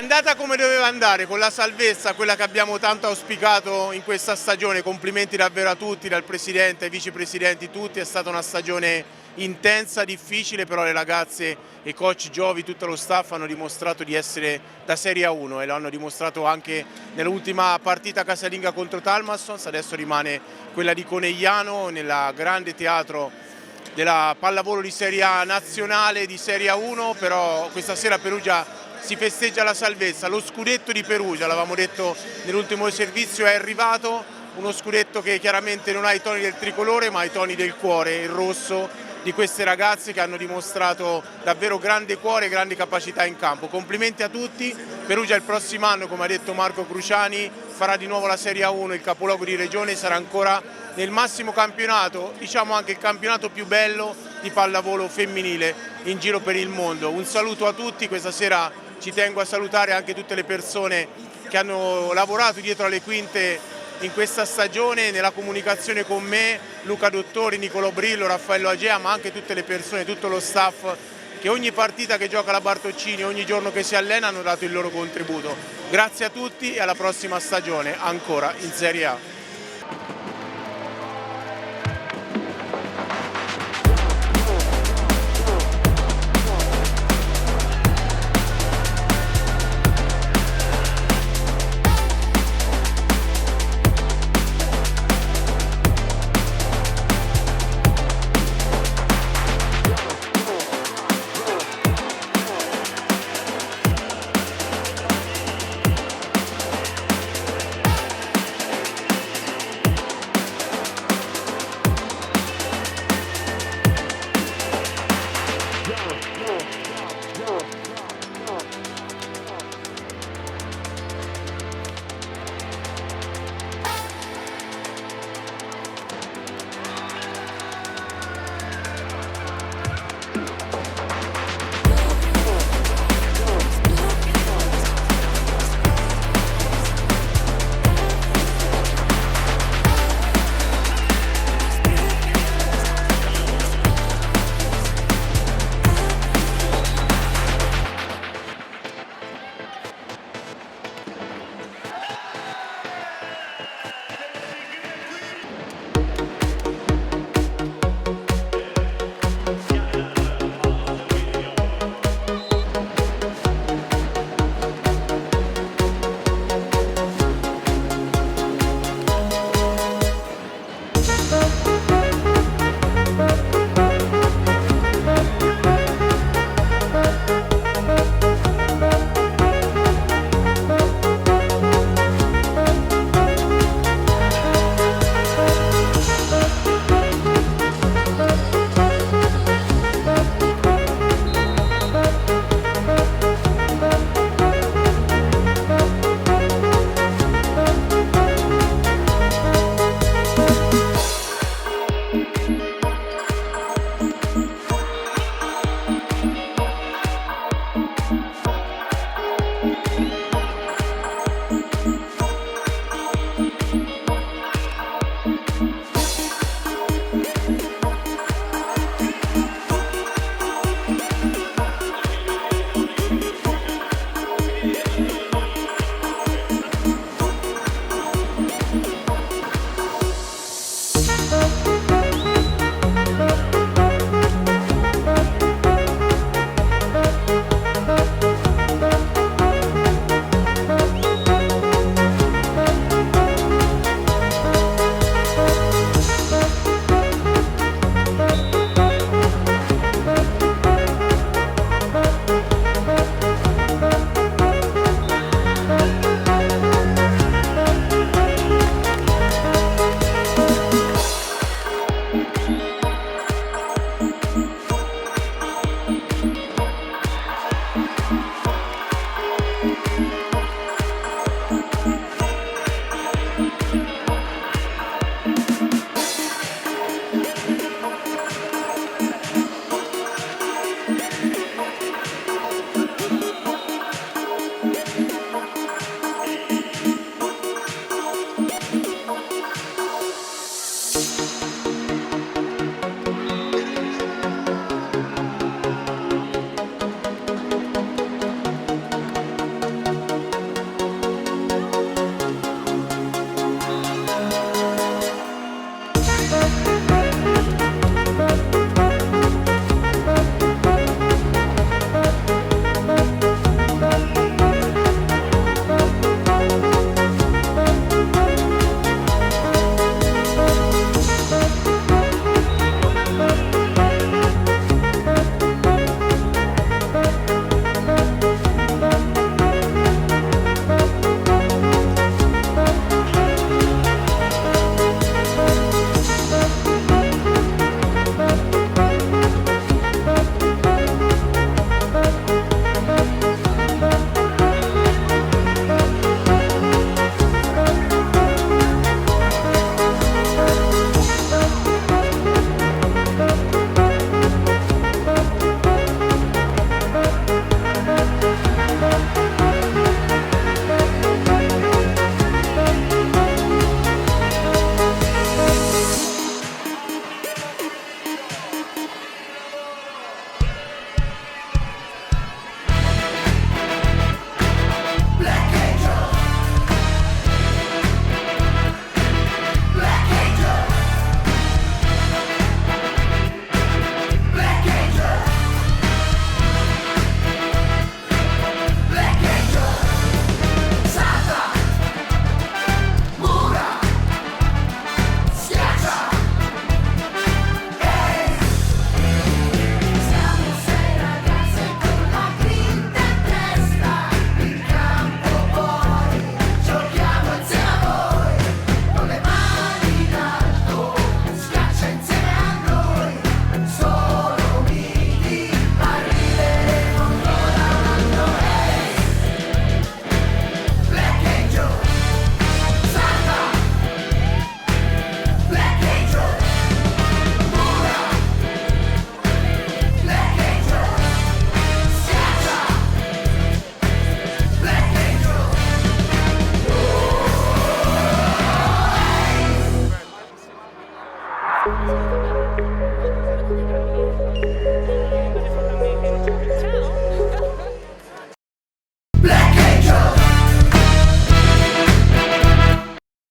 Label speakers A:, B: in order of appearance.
A: andata come doveva andare, con la salvezza, quella che abbiamo tanto auspicato in questa stagione. Complimenti davvero a tutti, dal presidente ai vicepresidenti, tutti. È stata una stagione intensa, difficile, però le ragazze e coach Giovi, tutto lo staff hanno dimostrato di essere da Serie A1 e lo hanno dimostrato anche nell'ultima partita casalinga contro Talmassons. Adesso rimane quella di Conegliano, nel grande teatro della pallavolo di Serie A nazionale, di Serie A1, però questa sera a Perugia si festeggia la salvezza, lo scudetto di Perugia, l'avevamo detto nell'ultimo servizio, è arrivato, uno scudetto che chiaramente non ha i toni del tricolore ma i toni del cuore, il rosso di queste ragazze che hanno dimostrato davvero grande cuore e grandi capacità in campo. Complimenti a tutti, Perugia il prossimo anno, come ha detto Marco Cruciani, farà di nuovo la Serie A1, il capoluogo di regione, sarà ancora nel massimo campionato, diciamo anche il campionato più bello di pallavolo femminile in giro per il mondo. Un saluto a tutti, questa sera ci tengo a salutare anche tutte le persone che hanno lavorato dietro alle quinte in questa stagione, nella comunicazione con me, Luca Dottori, Nicolò Brillo, Raffaello Agea, ma anche tutte le persone, tutto lo staff che ogni partita che gioca la Bartoccini, ogni giorno che si allena hanno dato il loro contributo. Grazie a tutti e alla prossima stagione ancora in Serie A.